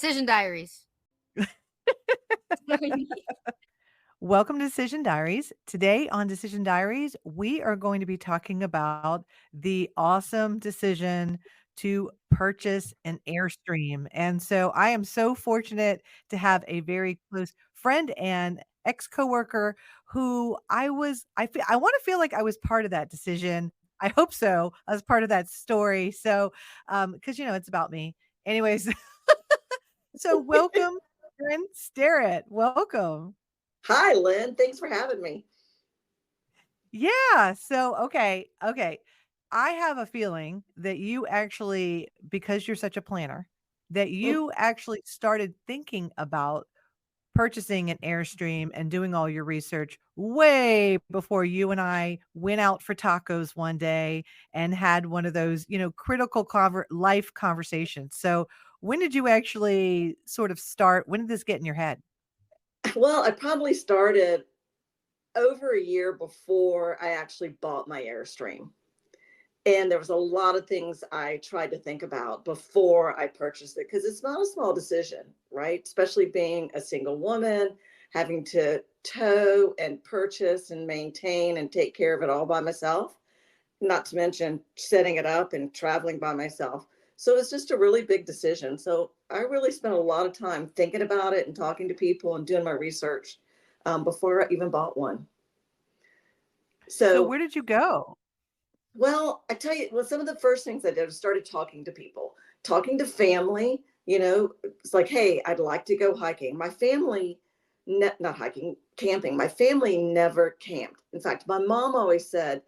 Decision Diaries. Welcome to Decision Diaries. Today on Decision Diaries, we are going to be talking about the awesome decision to purchase an Airstream. And so I am so fortunate to have a very close friend and ex-coworker who I want to feel like I was part of that decision. I hope so. I was part of that story. So because it's about me. Anyways, so welcome, Karen Starrett. Welcome. Hi, Lynn. Thanks for having me. Yeah. So, okay. I have a feeling that you actually, because you're such a planner, that Mm. you actually started thinking about purchasing an Airstream and doing all your research way before you and I went out for tacos one day and had one of those, critical life conversations. So, when did you actually sort of start? When did this get in your head? Well, I probably started over a year before I actually bought my Airstream. And there was a lot of things I tried to think about before I purchased it because it's not a small decision, right? Especially being a single woman, having to tow and purchase and maintain and take care of it all by myself, not to mention setting it up and traveling by myself. So it's just a really big decision. So I really spent a lot of time thinking about it and talking to people and doing my research before I even bought one. So, So, where did you go? well, I tell you, well, some of the first things I did was started talking to people, talking to family. You know, it's like, hey, I'd like to go hiking. My family, not hiking, camping. My family never camped. In fact, my mom always said,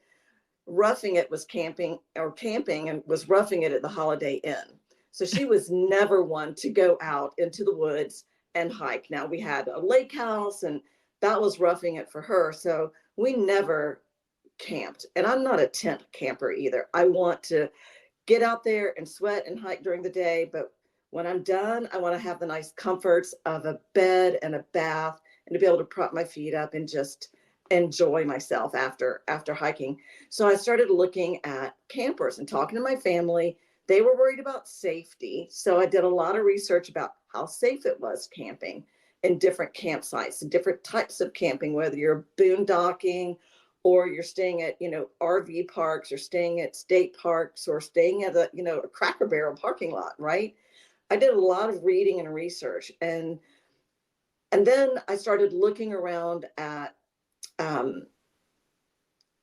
roughing it was camping or camping and was roughing it at the Holiday Inn. So she was never one to go out into the woods and hike. Now we had a lake house and that was roughing it for her. So we never camped. And I'm not a tent camper either. I want to get out there and sweat and hike during the day. But when I'm done, I want to have the nice comforts of a bed and a bath and to be able to prop my feet up and just enjoy myself after hiking. So I started looking at campers and talking to my family. They were worried about safety. So I did a lot of research about how safe it was camping in different campsites and different types of camping, whether you're boondocking or you're staying at, RV parks or staying at state parks or staying at a Cracker Barrel parking lot, right? I did a lot of reading and research and then I started looking around at um,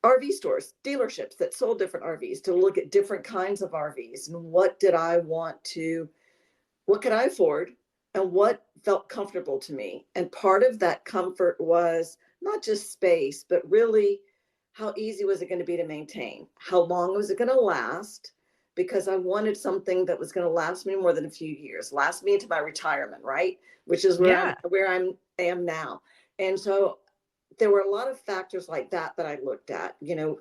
RV stores, dealerships that sold different RVs to look at different kinds of RVs and what could I afford and what felt comfortable to me. And part of that comfort was not just space, but really how easy was it going to be to maintain? How long was it going to last? Because I wanted something that was going to last me more than a few years, last me into my retirement, right? Which is where Yeah. I am now. And so there were a lot of factors like that I looked at,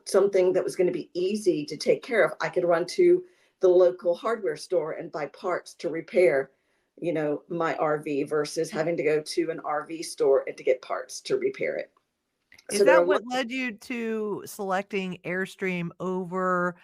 something that was going to be easy to take care of. I could run to the local hardware store and buy parts to repair, my RV versus having to go to an RV store and to get parts to repair it. Is So there that are what led you to selecting Airstream over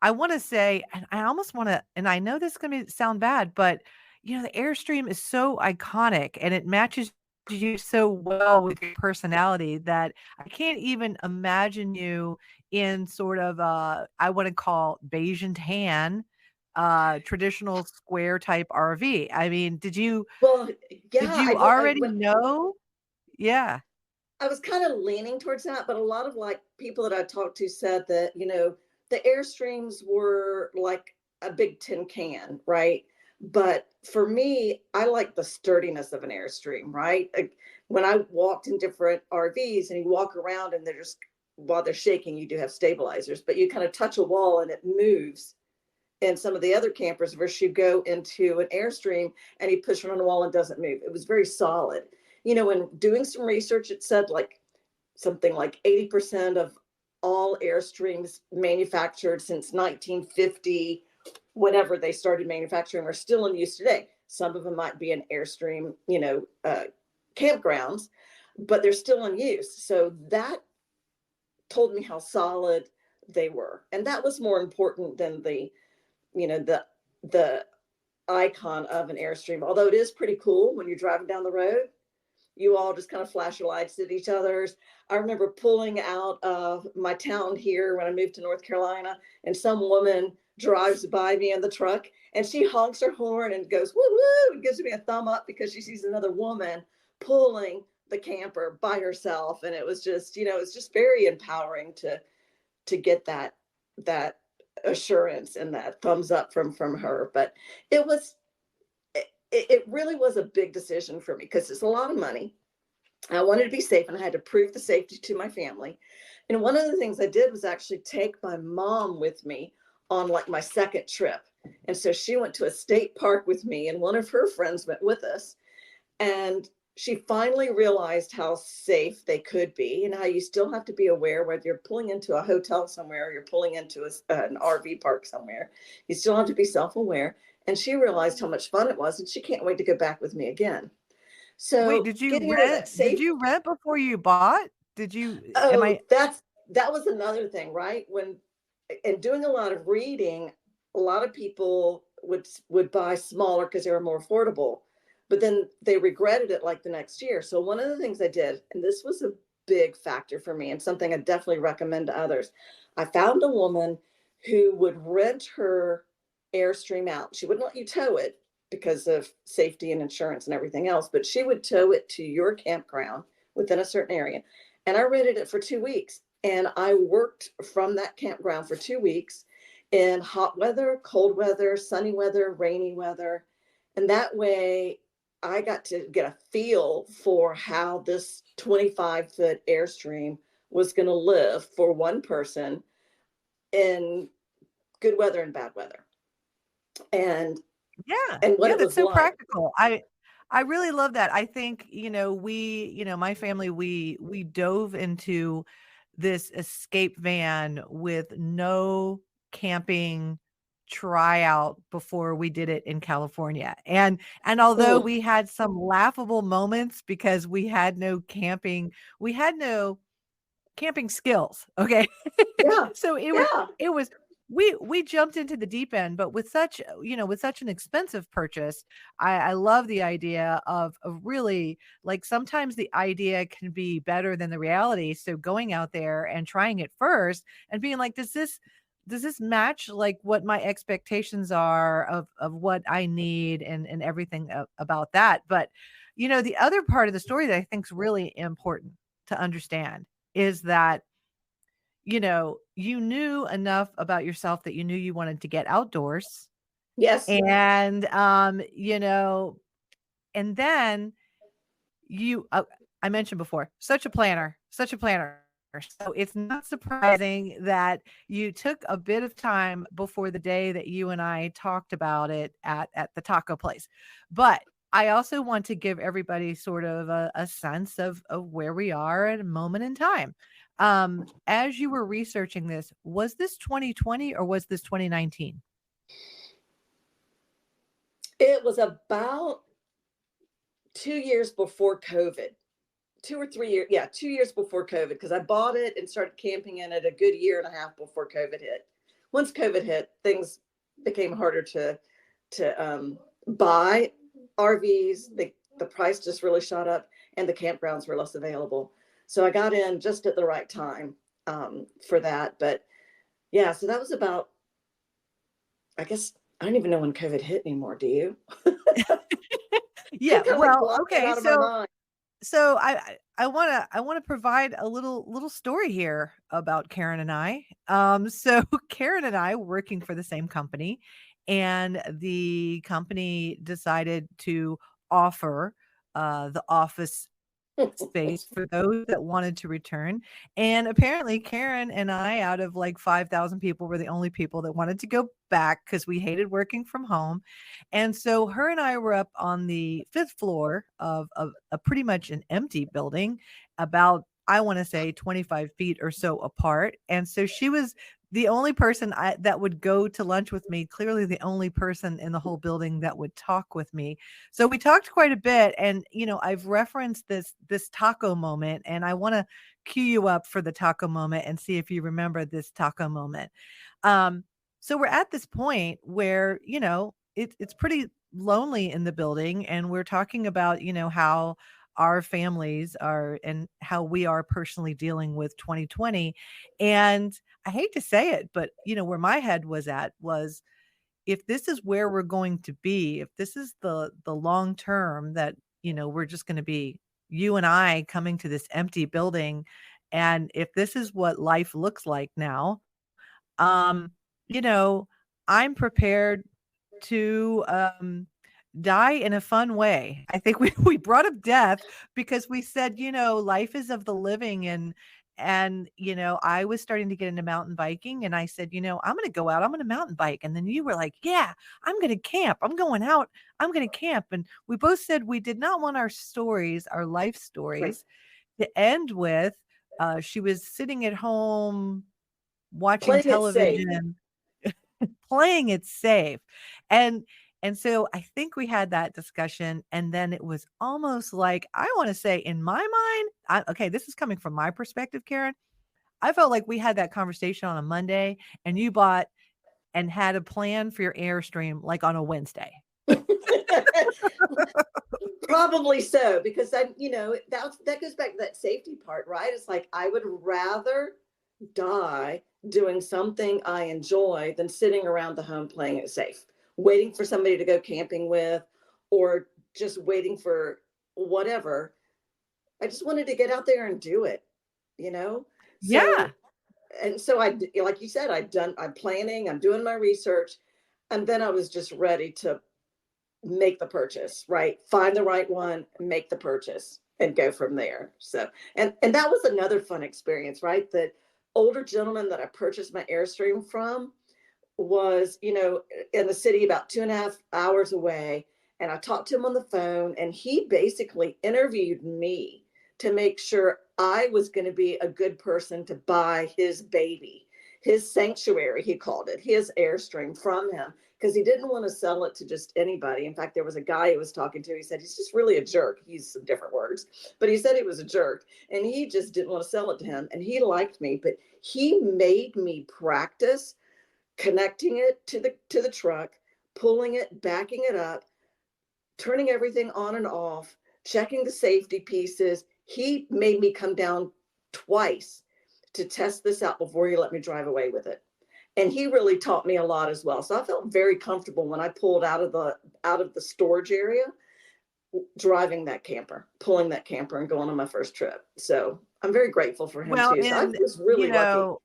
I wanna say, and I almost wanna and I know this is gonna sound bad, but, the Airstream is so iconic and it matches you so well with your personality that I can't even imagine you in sort of, I wanna call beige and tan, traditional square type RV. I mean, well, did yeah, you already know? Yeah. I was kind of leaning towards that, but a lot of like people that I talked to said that, the Airstreams were like a big tin can, right? But for me, I like the sturdiness of an Airstream, right? Like when I walked in different RVs and you walk around and they're just, while they're shaking, you do have stabilizers, but you kind of touch a wall and it moves. And some of the other campers versus you go into an Airstream and you push it on the wall and doesn't move. It was very solid. When doing some research, it said like something like 80% of all Airstreams manufactured since 1950, whenever they started manufacturing, are still in use today. Some of them might be an Airstream, campgrounds, but they're still in use. So that told me how solid they were. And that was more important than the icon of an Airstream. Although it is pretty cool when you're driving down the road, you all just kind of flash your lights at each other's. I remember pulling out of my town here when I moved to North Carolina, and some woman drives by me in the truck and she honks her horn and goes, woo woo, and gives me a thumb up because she sees another woman pulling the camper by herself. And it was just, it's just very empowering to get that assurance and that thumbs up from her. But it was it really was a big decision for me because it's a lot of money. I wanted to be safe and I had to prove the safety to my family. And one of the things I did was actually take my mom with me on like my second trip. And so she went to a state park with me and one of her friends went with us. And she finally realized how safe they could be and how you still have to be aware whether you're pulling into a hotel somewhere or you're pulling into an RV park somewhere. You still have to be self-aware. And she realized how much fun it was and she can't wait to go back with me again. Wait, So getting into that did safe. you rent before you bought? Did you am Oh, I that was another thing, right? When and doing a lot of reading, a lot of people would buy smaller because they were more affordable, but then they regretted it like the next year. So one of the things I did, and this was a big factor for me and something I definitely recommend to others, I found a woman who would rent her Airstream out. She wouldn't let you tow it because of safety and insurance and everything else, but she would tow it to your campground within a certain area. And I rented it for 2 weeks. And I worked from that campground for 2 weeks in hot weather, cold weather, sunny weather, rainy weather. And that way I got to get a feel for how this 25-foot Airstream was going to live for one person in good weather and bad weather. And Yeah, and what yeah, it that's was so like. practical. I really love that. I think, my family, we dove into this escape van with no camping tryout before we did it in California. And although Mm, we had some laughable moments because we had no camping skills, okay? yeah, So yeah, it was we jumped into the deep end, but with such, with such an expensive purchase, I love the idea of really, like, sometimes the idea can be better than the reality. So going out there and trying it first and being like, does this match like what my expectations are of what I need and everything about that. But the other part of the story that I think is really important to understand is that you knew enough about yourself that you knew you wanted to get outdoors. yes, And, and then you, I mentioned before, such a planner, such a planner. So it's not surprising that you took a bit of time before the day that you and I talked about it at the taco place. But I also want to give everybody sort of a sense of where we are at a moment in time. As you were researching this, was this 2020 or was this 2019? it was about 2 years before COVID. 2 or 3 years, yeah, 2 years before COVID, because I bought it and started camping in it a good year and a half before COVID hit. Once COVID hit, things became harder to buy RVs. The price just really shot up, and the campgrounds were less available. So I got in just at the right time for that. But yeah, so that was about. I guess I don't even know when COVID hit anymore. Do you? I Yeah, kind of like well, blocked that okay, out of my so mind. so I wanna provide a little story here about Karen and I. So Karen and I were working for the same company, and the company decided to offer the office space for those that wanted to return. And apparently, Karen and I, out of like 5,000 people, were the only people that wanted to go back because we hated working from home. And so, her and I were up on the fifth floor of a pretty much an empty building, about, I want to say, 25 feet or so apart. And so, she was the only person that would go to lunch with me, clearly the only person in the whole building that would talk with me. So we talked quite a bit, and I've referenced this taco moment, and I want to cue you up for the taco moment and see if you remember this taco moment. Um, so we're at this point where it's pretty lonely in the building, and we're talking about, how our families are and how we are personally dealing with 2020. And I hate to say it, but where my head was at was, if this is where we're going to be, if this is the long term that, we're just going to be you and I coming to this empty building, and if this is what life looks like now, um, you know, I'm prepared to die in a fun way. I think we we brought up death because we said, life is of the living, and I was starting to get into mountain biking, and I said, I'm going to go out, I'm going to mountain bike. And then you were like, yeah, I'm going to camp. I'm going out. I'm going to camp. And we both said we did not want our stories, our life Right. stories, to end with she was sitting at home watching Playing it safe. television, playing it safe. And and so I think we had that discussion, and then it was almost like, I want to say, in my mind, okay, this is coming from my perspective, Karen. I felt like we had that conversation on a Monday, and you bought and had a plan for your Airstream like on a Wednesday. Probably so, because then, that goes back to that safety part, right? It's like I would rather die doing something I enjoy than sitting around the home playing it safe, waiting for somebody to go camping with, or just waiting for whatever. I just wanted to get out there and do it, you know? So, Yeah. and so like you said, I'm planning, I'm doing my research, and then I was just ready to make the purchase, right? Find the right one, make the purchase, and go from there. So, and that was another fun experience, right? The older gentleman that I purchased my Airstream from was, in the city about 2.5 hours away. And I talked to him on the phone, and he basically interviewed me to make sure I was going to be a good person to buy his baby, his sanctuary, he called it, his Airstream from him, because he didn't want to sell it to just anybody. In fact, there was a guy he was talking to. He said, he's just really a jerk. He used some different words, but he said he was a jerk, and he just didn't want to sell it to him. And he liked me, but he made me practice connecting it to the truck, pulling it, backing it up, turning everything on and off, checking the safety pieces. He made me come down twice to test this out before he let me drive away with it. And he really taught me a lot as well. So I felt very comfortable when I pulled out of the storage area, driving that camper, pulling that camper and going on my first trip. So I'm very grateful for him Well, too. So I and was you really lucky. know,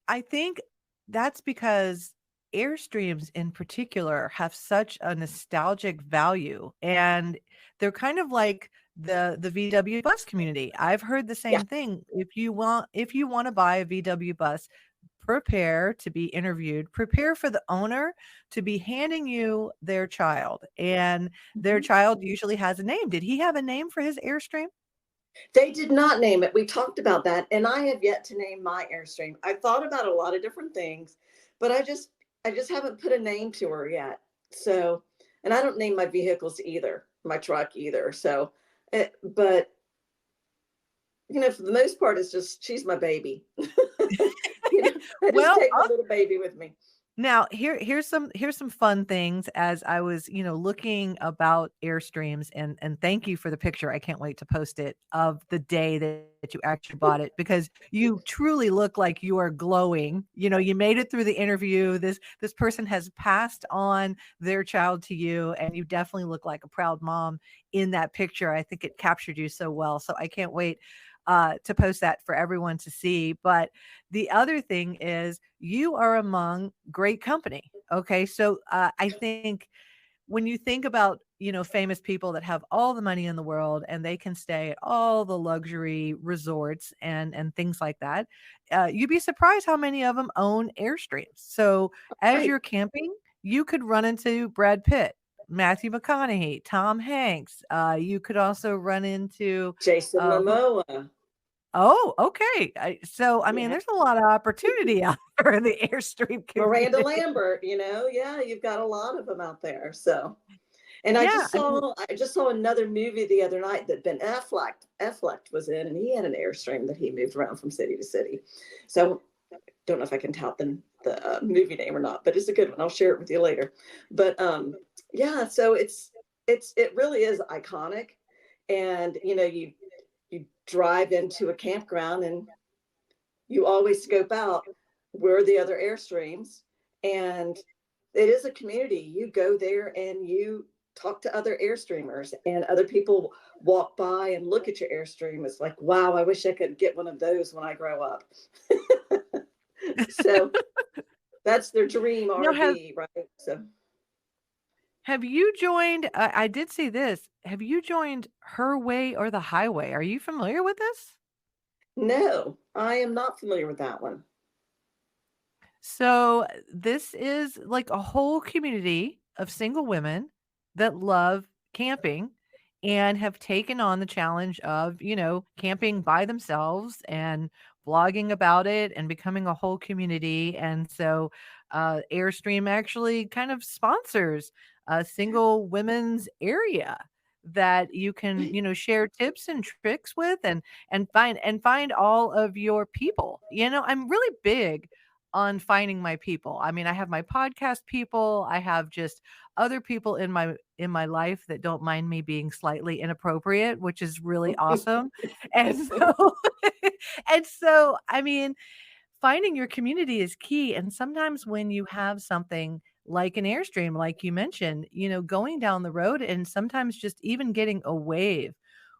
I think that's because Airstreams in particular have such a nostalgic value, and they're kind of like the VW bus community. I've heard the Yeah. same thing. If you want to buy a VW bus, prepare to be interviewed, prepare for the owner to be handing you their child, and their Mhm. child usually has a name. Did he have a name for his Airstream? They did not name it. We talked about that, and I have yet to name my Airstream. I thought about a lot of different things, but I just haven't put a name to her yet. So, and I don't name my vehicles either, my truck either. So, but for the most part, it's just she's my baby. I just Well, take my little baby with me. now, here's some fun things as I was, looking about Airstreams, and thank you for the picture. I can't wait to post it of the day that you actually bought it, because you truly look like you are glowing. You made it through the interview. This person has passed on their child to you, and you definitely look like a proud mom in that picture. I think it captured you so well. So I can't wait to post that for everyone to see. But the other thing is, you are among great company. Okay. So I think when you think about, famous people that have all the money in the world and they can stay at all the luxury resorts and things like that, you'd be surprised how many of them own Airstreams. So as Right. you're camping, you could run into Brad Pitt, Matthew McConaughey, Tom Hanks. You could also run into Jason who Momoa. Oh, okay. I mean, Yeah. there's a lot of opportunity out there in the Airstream Miranda community. Lambert, yeah, you've got a lot of them out there. So, and I Yeah, just I mean, saw I just saw another movie the other night that Ben Affleck was in, and he had an Airstream that he moved around from city to city. So, don't know if I can tout the movie name or not, but it's a good one. I'll share it with you later. But yeah, so it really is iconic. And you drive into a campground and you always scope out where are the other Airstreams, and it is a community. You go there and you talk to other Airstreamers, and other people walk by and look at your Airstream. It's like, wow, I wish I could get one of those when I grow up. So that's their dream Now RV, right? So have you joined I did see this. Have you joined Her Way or the Highway? Are you familiar with this? no, I am not familiar with that one. So, this is like a whole community of single women that love camping and have taken on the challenge of, camping by themselves and blogging about it and becoming a whole community. And so, Airstream actually kind of sponsors a single women's area that you can, share tips and tricks with and find all of your people. I'm really big on finding my people. I mean, I have my podcast people, I have just other people in my life that don't mind me being slightly inappropriate, which is really awesome. And so and so, I mean, finding your community is key. And sometimes when you have something like an Airstream, like you mentioned, going down the road and sometimes just even getting a wave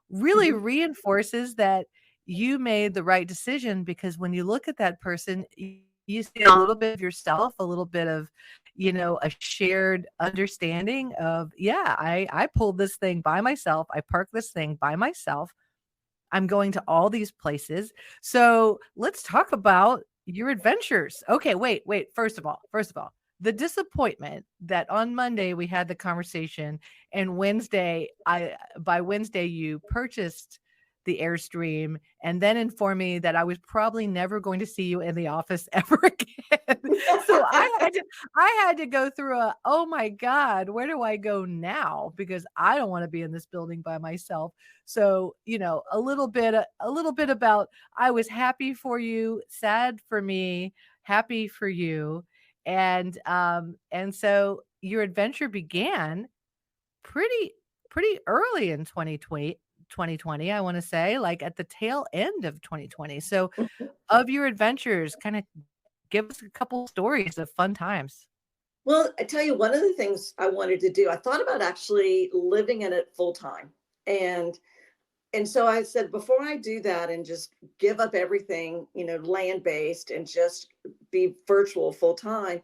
really reinforces that you made the right decision, because when you look at that person, you see a little bit of yourself, a little bit of, a shared understanding of, yeah, I pulled this thing by myself. I parked this thing by myself. I'm going to all these places. So let's talk about your adventures. Okay, wait. First of all, the disappointment that on Monday we had the conversation and by Wednesday you purchased the Airstream and then informed me that I was probably never going to see you in the office ever again. So I had to go through oh my God, where do I go now? Because I don't want to be in this building by myself. So, a little bit about I was happy for you, sad for me, happy for you. And so your adventure began pretty pretty early in 2020, I want to say, like at the tail end of 2020. So of your adventures, kind of give us a couple stories of fun times. Well, I tell you, one of the things I wanted to do, I thought about actually living in it full time. And and so I said, before I do that and just give up everything, land based and just be virtual full time,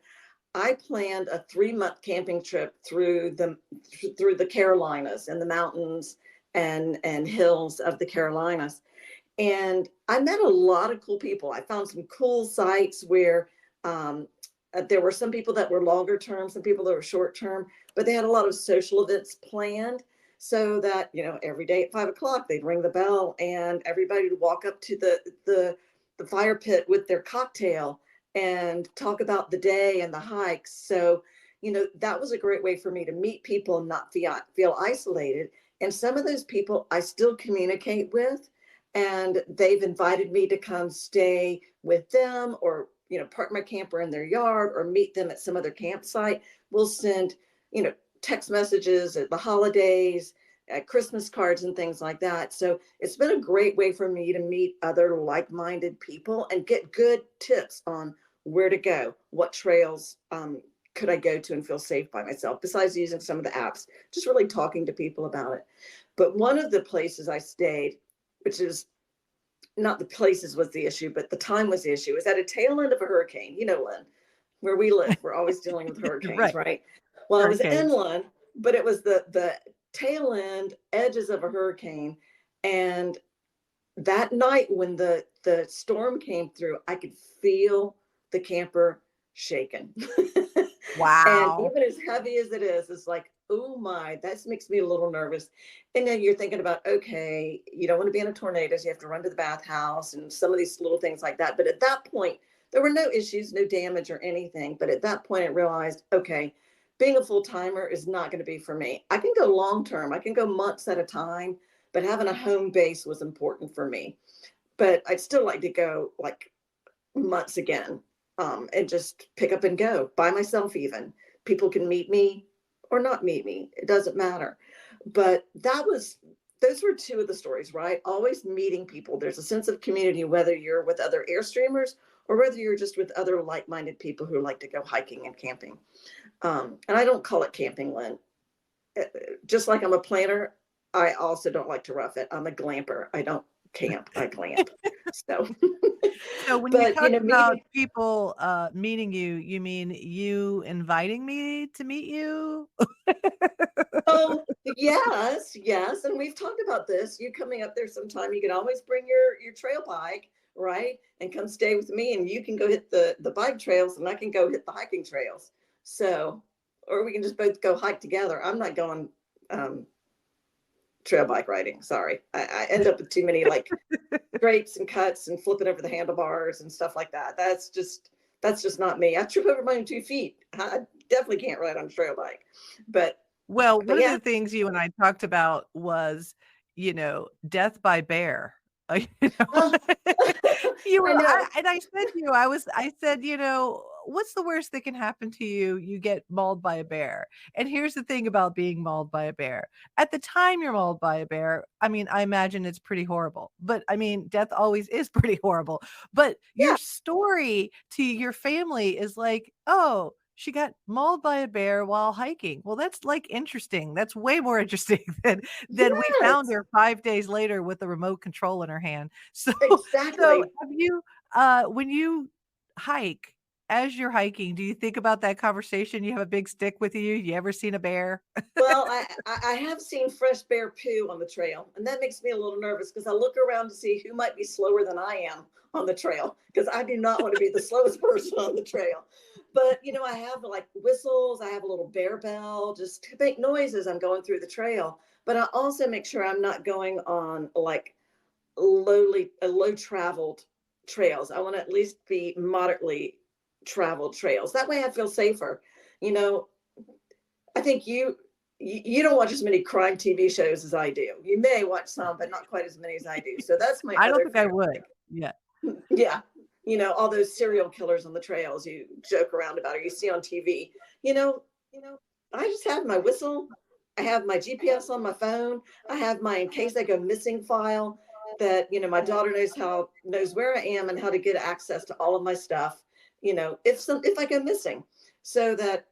I planned a 3-month camping trip through the Carolinas and the mountains and hills of the Carolinas. And I met a lot of cool people. I found some cool sites where there were some people that were longer term, some people that were short term, but they had a lot of social events planned, so that every day at 5 o'clock they'd ring the bell and everybody would walk up to the fire pit with their cocktail and talk about the day and the hikes. So that was a great way for me to meet people and not feel isolated. And some of those people I still communicate with, and they've invited me to come stay with them, or park my camper in their yard or meet them at some other campsite. We'll send text messages at the holidays, at Christmas cards and things like that. So it's been a great way for me to meet other like-minded people and get good tips on where to go, what trails could I go to and feel safe by myself, besides using some of the apps, just really talking to people about it. But one of the places I stayed, which is not the places was the issue, but the time was the issue, is at a tail end of a hurricane. Lynn, where we live, we're always dealing with hurricanes, Right. right? Well, I was Hurricanes. inland, but it was the tail end edges of a hurricane. And that night when the storm came through, I could feel the camper shaking. And Wow. even as heavy as it is, it's like, oh my, that makes me a little nervous. And then you're thinking about, okay, you don't want to be in a tornado, so you have to run to the bathhouse and some of these little things like that. But at that point, there were no issues, no damage or anything. But at that point, I realized, okay, being a full timer is not going to be for me. I can go long term, I can go months at a time, but having a home base was important for me. But I'd still like to go like months again, and just pick up and go by myself even. People can meet me or not meet me. It doesn't matter. But those were two of the stories, right? Always meeting people. There's a sense of community, whether you're with other Airstreamers or whether you're just with other like-minded people who like to go hiking and camping. And I don't call it camping, Lynn. Just like I'm a planner, I also don't like to rough it. I'm a glamper. I don't camp, I glamp. So, So when you but talk about meeting, people, meeting you, you mean you inviting me to meet you? oh, yes, yes. And we've talked about this. You coming up there sometime, you can always bring your trail bike, right? And come stay with me and you can go hit the bike trails and I can go hit the hiking trails. So, or we can just both go hike together. I'm not going um, trail bike riding. Sorry. I end up with too many like scrapes and cuts and flipping over the handlebars and stuff like that. That's just not me. I trip over my own 2 feet. I definitely can't ride on a trail bike. But Well, but one of yeah. the things you and I talked about was, death by bear. You know? Oh, You I were know. I said to you, I said, "What's the worst that can happen to you? You get mauled by a bear." And here's the thing about being mauled by a bear. At the time you're mauled by a bear, I mean, I imagine it's pretty horrible. But I mean, death always is pretty horrible. But your Yeah, story to your family is like, "Oh, she got mauled by a bear while hiking." Well, that's like interesting. That's way more interesting than we found yes, her 5 days later with a remote control in her hand. So exactly. have you when you hike, as you're hiking, do you think about that conversation? You have a big stick with you? You ever seen a bear? Well, I have seen fresh bear poo on the trail, and that makes me a little nervous because I look around to see who might be slower than I am on the trail because I do not want to be the slowest person on the trail. But I have like whistles, I have a little bear bell just to make noise as I'm going through the trail. But I also make sure I'm not going on like low traveled trails. I want to at least be moderately traveled trails. That way I feel safer. You know, I think you don't watch as many crime TV shows as I do. You may watch some, but not quite as many as I do. So that's my I don't other think I fear. would. Like, Yeah. yeah, all those serial killers on the trails you joke around about or you see on TV. You know, I just have my whistle. I have my GPS on my phone. I have my in case I go missing file that, my daughter knows where I am and how to get access to all of my stuff, if I go missing so that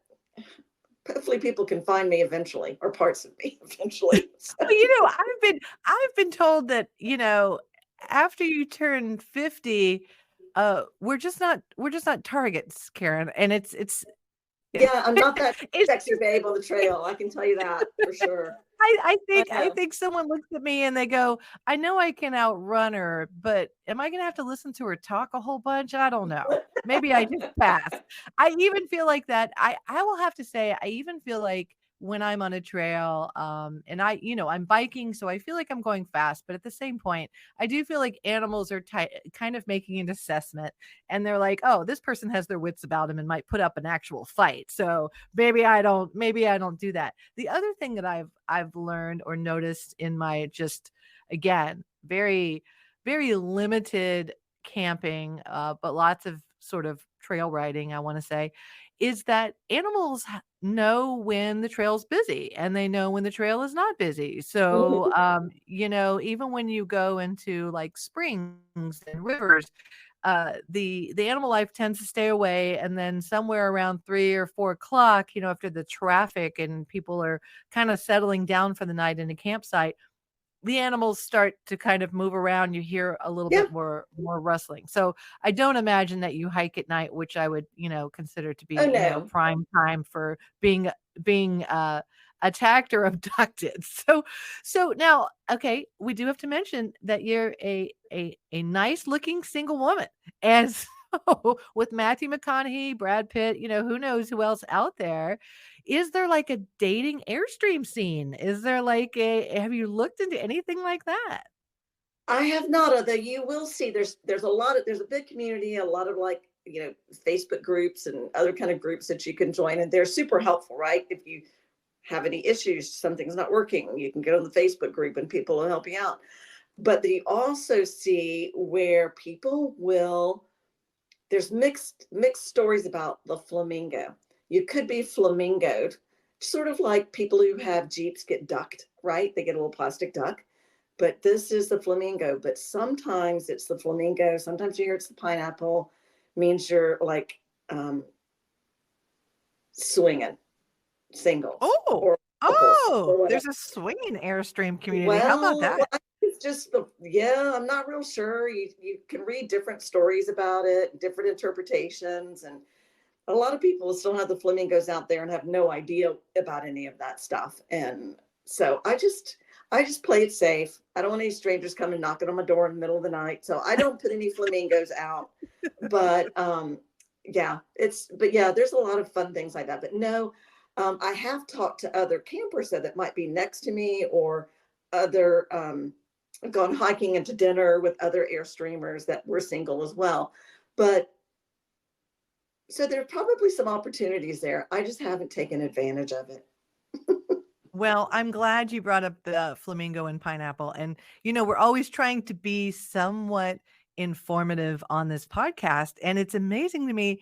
hopefully people can find me eventually or parts of me eventually. So, Well, I've been told that, after you turn 50, we're just not targets, Karen, and it's yeah, I'm not that it's sexy babe on the trail. I can tell you that for sure. I I think I know. think someone looks at me and they go, "I know I can outrun her, but am I gonna have to listen to her talk a whole bunch? I don't know. Maybe I just pass." I even feel like that. I will have to say, I even feel like when I'm on a trail, and I'm biking, so I feel like I'm going fast, but at the same point, I do feel like animals are kind of making an assessment, and they're like, "Oh, this person has their wits about them and might put up an actual fight, so maybe I don't do that." The other thing that I've learned or noticed in my just again, very very limited camping, but lots of sort of trail riding, I want to say, is that animals know when the trail's busy and they know when the trail is not busy. So, even when you go into like springs and rivers, the animal life tends to stay away, and then somewhere around 3 or 4 o'clock, after the traffic and people are kind of settling down for the night in a campsite, the animals start to kind of move around. You hear a little Yeah. bit more rustling. So I don't imagine that you hike at night, which I would, consider to Oh be, no. prime time for being attacked or abducted. So now, okay, we do have to mention that you're a nice looking single woman. And so with Matthew McConaughey, Brad Pitt, who knows who else out there, is there like a dating Airstream scene? Is there like have you looked into anything like that? I have not, although you will see there's a big community, a lot of like, Facebook groups and other kind of groups that you can join. And they're super helpful, right? If you have any issues, something's not working, you can get on the Facebook group and people will help you out. But you also see where people will there's mixed stories about the flamingo. You could be flamingoed, sort of like people who have Jeeps get ducked, right? They get a little plastic duck. But this is the flamingo. But sometimes it's the flamingo. Sometimes you hear it's the pineapple. Means you're like swinging singles Oh, or couples oh, or whatever. there's a swinging Airstream community. How about Well, that? it's just the yeah. I'm not real sure. You can read different stories about it, different interpretations, and a lot of people still have the flamingos out there and have no idea about any of that stuff. And so I just play it safe. I don't want any strangers coming knocking on my door in the middle of the night. So I don't put any flamingos out. But yeah, but yeah, there's a lot of fun things like that. But no, I have talked to other campers that might be next to me or other gone hiking and to dinner with other Airstreamers that were single as well. But so there are probably some opportunities there. I just haven't taken advantage of it. Well, I'm glad you brought up the flamingo and pineapple. And, we're always trying to be somewhat informative on this podcast. And it's amazing to me,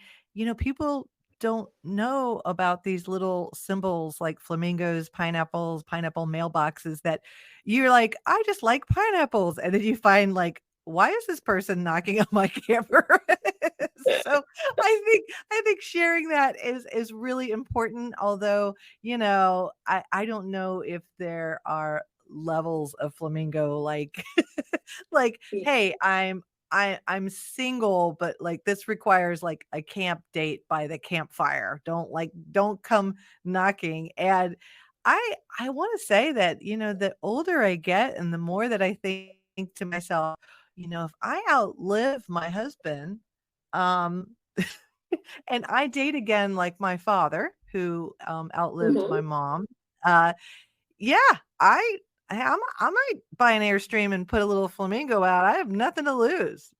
people don't know about these little symbols like flamingos, pineapples, pineapple mailboxes that you're like, I just like pineapples. And then you find like, why is this person knocking on my camper? So I think sharing that is really important. Although I don't know if there are levels of flamingo like like, "Hey, I'm single, but, like, this requires, like, a camp date by the campfire. Don't come knocking." And I wanna say that, the older I get and the more that I think to myself, if I outlive my husband, um and I date again like my father who, outlived my Mhm. mom. Uh, yeah, I might buy an Airstream and put a little flamingo out. I have nothing to lose.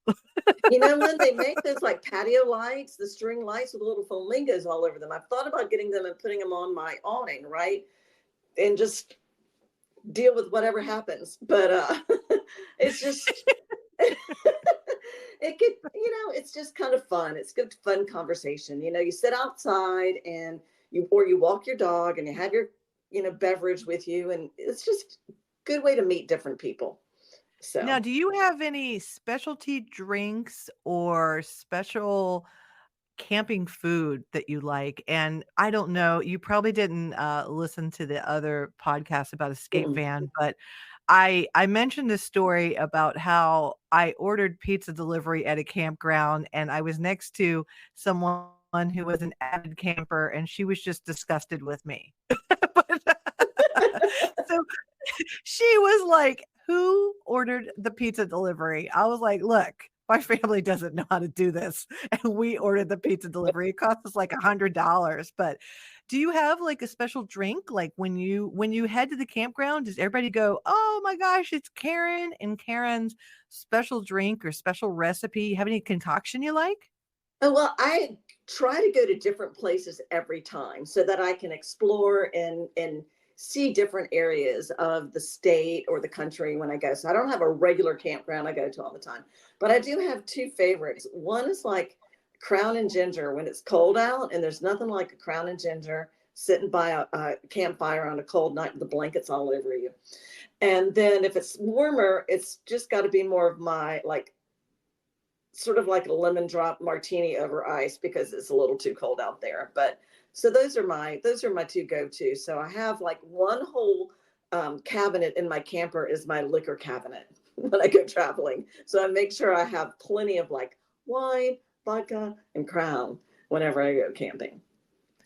When they make those like patio lights, the string lights with little flamingos all over them, I've thought about getting them and putting them on my awning, right? And just deal with whatever happens. But it's just it could, it's just kind of fun. It's good fun conversation. You sit outside and you walk your dog and you have your, beverage with you and it's just a good way to meet different people. Now, So, do you have any specialty drinks or special camping food that you like? And I don't know, you probably didn't, listen to the other podcast about Escape mm, Van, but I mentioned this story about how I ordered pizza delivery at a campground, and I was next to someone who was an avid camper, and she was just disgusted with me. But so she was like, "Who ordered the pizza delivery?" I was like, "Look, my family doesn't know how to do this, and we ordered the pizza delivery. It cost us like $100." But do you have like a special drink? Like when you head to the campground, does everybody go, "Oh my gosh, it's Karen and Karen's special drink or special recipe"? You have any concoction you like? oh, well, I try to go to different places every time so that I can explore and see different areas of the state or the country when I go. So I don't have a regular campground I go to all the time, but I do have two favorites. One is like Crown and Ginger when it's cold out, and there's nothing like a Crown and Ginger sitting by a campfire on a cold night with the blankets all over you. And then if it's warmer, it's just got to be more of my like sort of like a lemon drop martini over ice because it's a little too cold out there. But so those are my two go-to. So I have like one whole cabinet in my camper is my liquor cabinet when I go traveling. So I make sure I have plenty of like wine, vodka, and Crown whenever I go camping.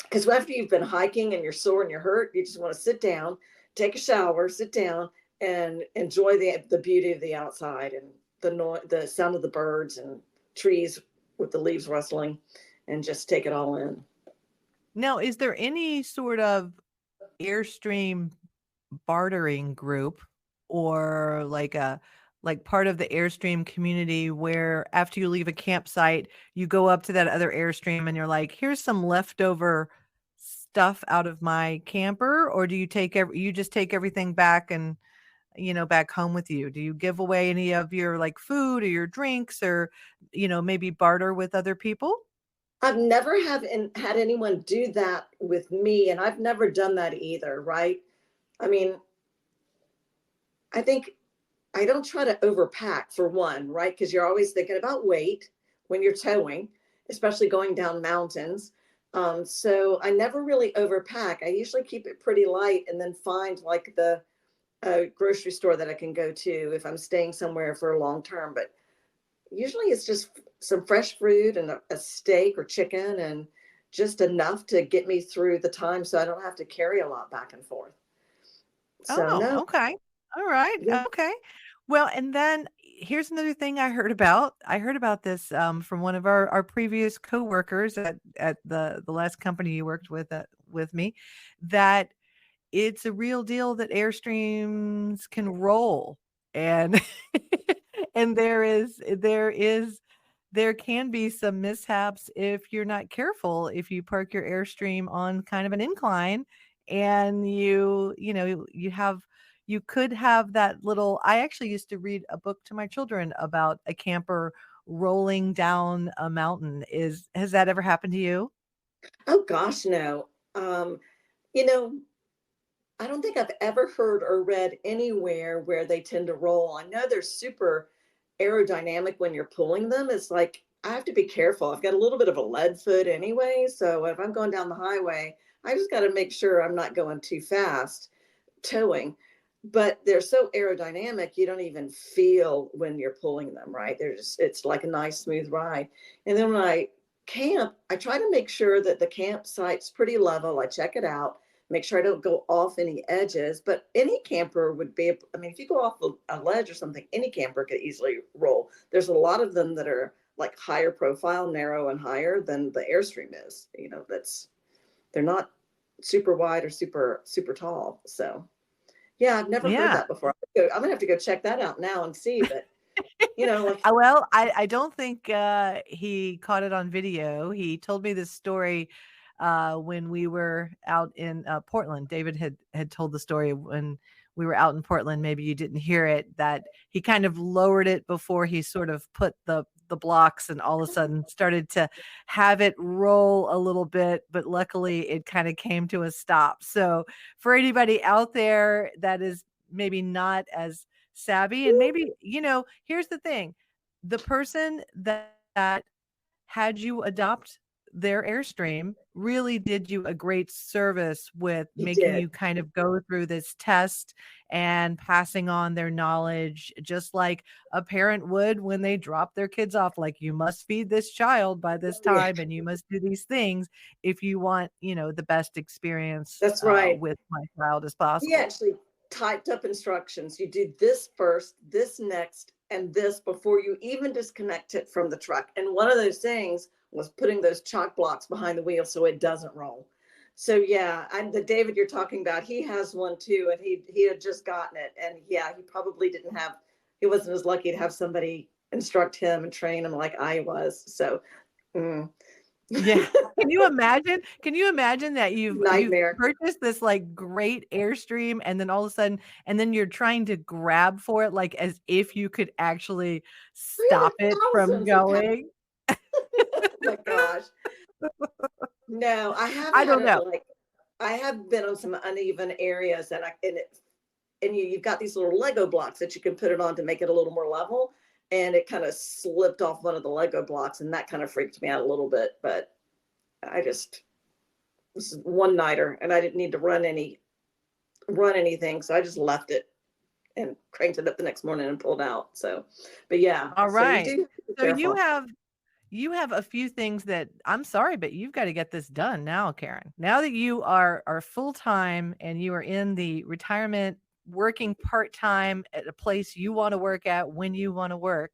Because after you've been hiking and you're sore and you're hurt, you just want to sit down, take a shower, sit down, and enjoy the beauty of the outside and the sound of the birds and trees with the leaves rustling, and just take it all in. Now, is there any sort of Airstream bartering group or like part of the Airstream community where after you leave a campsite, you go up to that other Airstream and you're like, "Here's some leftover stuff out of my camper," or do you just take everything back and back home with you? Do you give away any of your, like, food or your drinks or, maybe barter with other people? I've never had anyone do that with me, and I've never done that either, right? I mean, I think I don't try to overpack for one, right? Because you're always thinking about weight when you're towing, especially going down mountains. So I never really overpack. I usually keep it pretty light and then find like the grocery store that I can go to if I'm staying somewhere for a long term. But usually it's just some fresh fruit and a steak or chicken and just enough to get me through the time so I don't have to carry a lot back and forth. So Oh, no, okay. All right. yeah. Okay. Well, and then here's another thing I heard about. I heard about this from one of our previous coworkers at the last company you worked with me, that it's a real deal that Airstreams can roll, and and there can be some mishaps if you're not careful, if you park your Airstream on kind of an incline and you could have that little. I actually used to read a book to my children about a camper rolling down a mountain. Is Has that ever happened to you? Oh gosh, no. You know, I don't think I've ever heard or read anywhere where they tend to roll. I know they're super aerodynamic when you're pulling them. It's like I have to be careful. I've got a little bit of a lead foot anyway. So if I'm going down the highway, I just got to make sure I'm not going too fast towing. But they're so aerodynamic, you don't even feel when you're pulling them, right? It's like a nice smooth ride. And then when I camp, I try to make sure that the campsite's pretty level. I check it out, make sure I don't go off any edges. But any camper would be, I mean, if you go off a ledge or something, any camper could easily roll. There's a lot of them that are like higher profile, narrow and higher than the Airstream is. They're not super wide or super tall. So yeah, I've never heard Yeah. that before. I'm gonna have to go check that out now and see. But like Well, I don't think, he caught it on video. He told me this story, when we were out in, Portland. David had told the story when we were out in Portland. Maybe you didn't hear it, that he kind of lowered it before he sort of put the blocks, and all of a sudden started to have it roll a little bit, but luckily it kinda came to a stop. So, for anybody out there that is maybe not as savvy, and maybe, here's the thing, the person that had you adopt their Airstream really did you a great service with he making did. you kind of go through this test and passing on their knowledge, just like a parent would when they drop their kids off, like, you must feed this child by this Yeah, time and you must do these things if you want, the best experience that's right. with my child as He possible. actually typed up instructions. You do this first, this next, and this before you even disconnect it from the truck. And one of those things was putting those chalk blocks behind the wheel so it doesn't roll. So yeah, the David you're talking about, he has one too, and he had just gotten it, and yeah, he wasn't as lucky to have somebody instruct him and train him like I was. So mm, Yeah. Can you imagine that you've nightmare. purchased this, like, great Airstream, and then all of a sudden and then you're trying to grab for it, like, as if you could actually stop it from 300,000 pounds. going? Oh my gosh. No, I have I had don't it know. like I have been on some uneven areas and you've got these little Lego blocks that you can put it on to make it a little more level. And it kind of slipped off one of the Lego blocks, and that kind of freaked me out a little bit. But I just this is one nighter, and I didn't need to run anything, so I just left it and cranked it up the next morning and pulled out. So, but yeah, so you Alright. do have to be So careful. you have a few things that I'm sorry, but you've gotta get this done now, Karen. Now that you are full-time and you are in the retirement, working part-time at a place you wanna work at when you wanna work,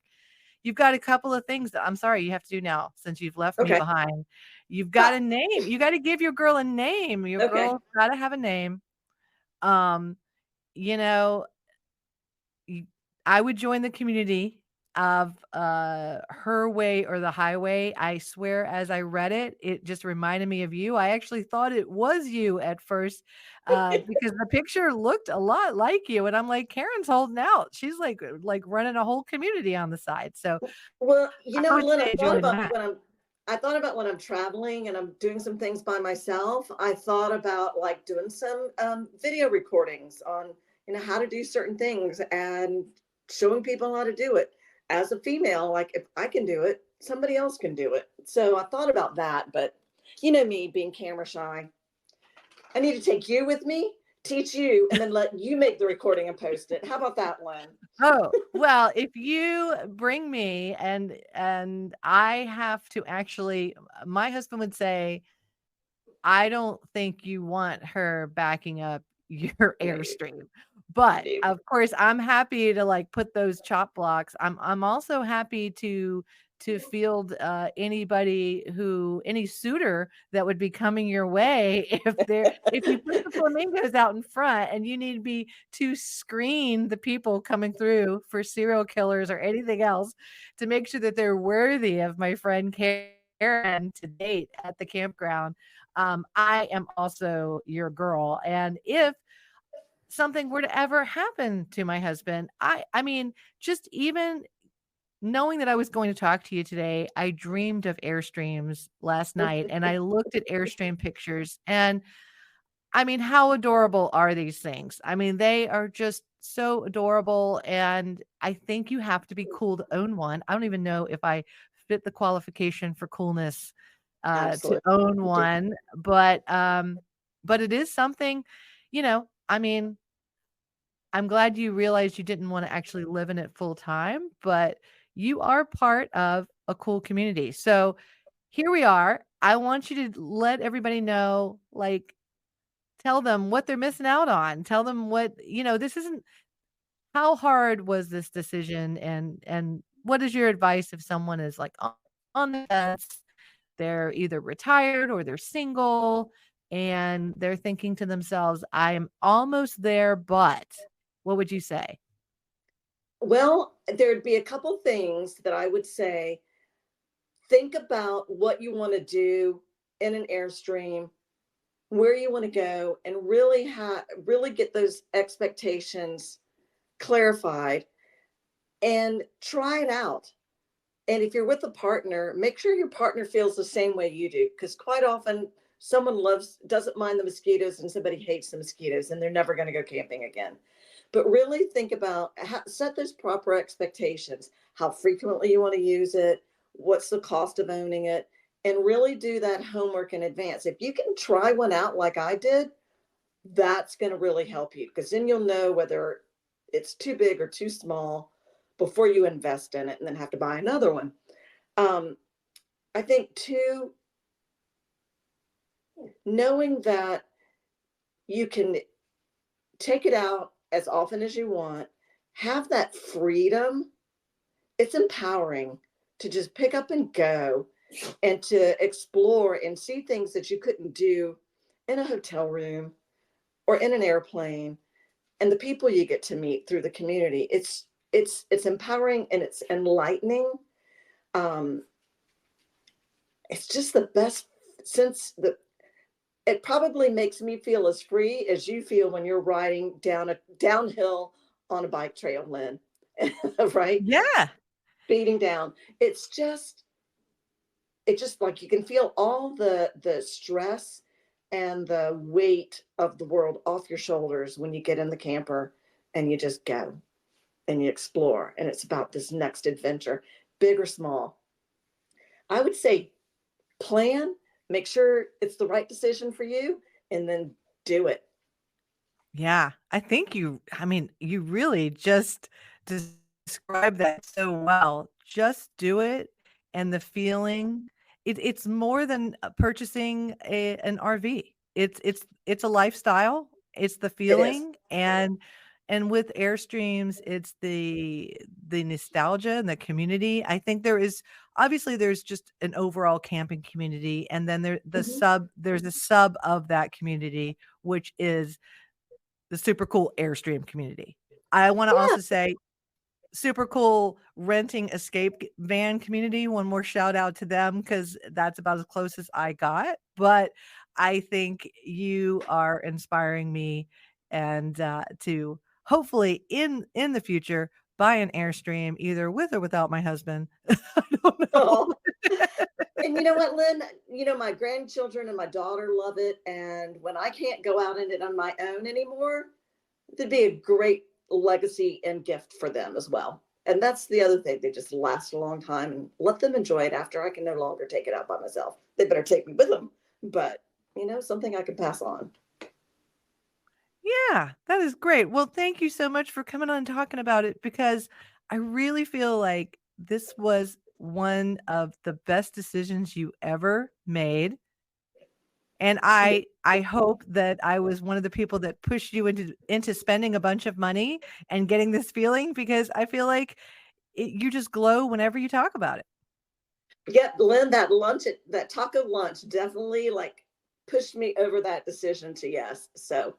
you've got a couple of things that I'm sorry you have to do now since you've left me Okay. behind. You've got Huh. a name. You gotta give your girl a name. Your Okay. girl's gotta have a name. Um, you know, you I would join the community of Her Way or the Highway. I swear as I read it, it just reminded me of you. I actually thought it was you at first, because the picture looked a lot like you, and I'm like, "Karen's holding out." She's like running a whole community on the side, so Well, I would Lynn, say join that. I thought about when I'm traveling and I'm doing some things by myself. I thought about like doing some video recordings on, how to do certain things and showing people how to do it. As a female, like if I can do it, somebody else can do it. So I thought about that, but you know me being camera shy. I need to take you with me, teach you, and then let you make the recording and post it. How about that, Lynn? Oh, well, if you bring me and I have to actually my husband would say, "I don't think you want her backing up your No, Airstream." But, you of course, I'm happy to, like, put those chop blocks. I'm also happy to field, anybody who any suitor that would be coming your way if you put the flamingos out in front and you need me to screen the people coming through for serial killers or anything else to make sure that they're worthy of my friend Karen to date at the campground. I am also your girl. And if something were to ever happen to my husband, I mean, just even knowing that I was going to talk to you today, I dreamed of Airstreams last night and I looked at Airstream pictures and I mean, how adorable are these things? I mean, they are just so adorable and I think you have to be cool to own one. I don't even know if I fit the qualification for coolness to absolutely own do. one, but it is something, I mean, I'm glad you realized you didn't wanna actually live in it full time, but you are part of a cool community. So, here we are. I want you to let everybody know, like, tell them what they're missing out on. Tell them this isn't how hard was this decision, and what is your advice if someone is, like, on the fence, they're either retired or they're single, and they're thinking to themselves, "I am almost there, but" what would you say? Well, there'd be a couple things that I would say. Think about what you want to do in an Airstream, where you want to go, and really get those expectations clarified and try it out. And if you're with a partner, make sure your partner feels the same way you do, because quite often someone doesn't mind the mosquitoes and somebody hates the mosquitoes and they're never going to go camping again. But really think about set those proper expectations, how frequently you want to use it, what's the cost of owning it, and really do that homework in advance. If you can try one out like I did, that's going to really help you, because then you'll know whether it's too big or too small before you invest in it and then have to buy another one. Um, I think too, knowing that you can take it out as often as you want, have that freedom, it's empowering to just pick up and go and to explore and see things that you couldn't do in a hotel room or in an airplane, and the people you get to meet through the community. It's empowering and it's enlightening. um it's just the best sense that it probably makes me feel as free as you feel when you're riding down a downhill on a bike trail, Lynn. Right? Yeah. Speeding down. It's just like you can feel all the stress and the weight of the world off your shoulders when you get in the camper and you just go and you explore, and it's about this next adventure, big or small. I would say plan, make sure it's the right decision for you, and then do it. Yeah, I mean, you really just described that so well. Just do it, and the feeling it's more than, purchasing an RV. It's a lifestyle, it's the It is. feeling, and with Airstreams, it's the nostalgia and the community. I think there's just an overall camping community, and then Mhm. there's a sub of that community, which is the super cool Airstream community. I wanna Yeah. also say super cool renting escape van community. One more shout out to them because that's about as close as I got. But I think you are inspiring me and to hopefully in the future buy an Airstream either with or without my husband. I don't know. Oh, and you know what, Lynn? You know, my grandchildren and my daughter love it. And when I can't go out in it on my own anymore, it'd be a great legacy and gift for them as well. And that's the other thing. They just last a long time and let them enjoy it after I can no longer take it out by myself. They better take me with them. But, you know, something I can pass on. Yeah, that is great. Well, thank you so much for coming on and talking about it because I really feel like this was one of the best decisions you ever made. And I hope that I was one of the people that pushed you into spending a bunch of money and getting this feeling because I feel like you just glow whenever you talk about it. Yeah, Lynn, that lunch, that taco lunch definitely like pushed me over that decision to yes. So,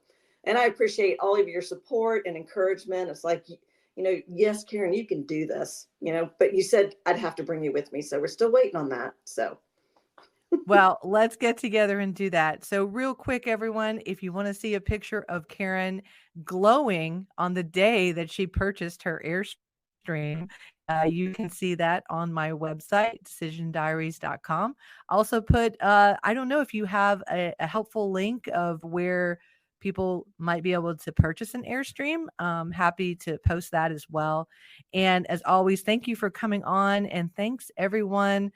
and I appreciate all of your support and encouragement. It's like, you know, yes, Karen, you can do this, you know, but you said I'd have to bring you with me. So we're still waiting on that. So, Well, let's get together and do that. So, real quick, everyone, if you want to see a picture of Karen glowing on the day that she purchased her Airstream, you can see that on my website, decisiondiaries.com. Also, put, I don't know if you have a helpful link of where people might be able to purchase an Airstream. Happy to post that as well. And as always, thank you for coming on. And thanks, everyone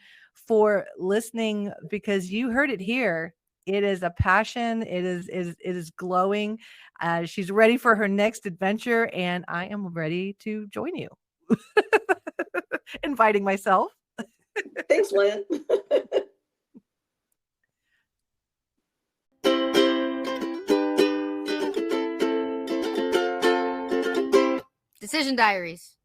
for listening because you heard it here. It is a passion. It is glowing. She's ready for her next adventure, and I am ready to join you. Inviting myself. thanks, Lynn. Decision Diaries.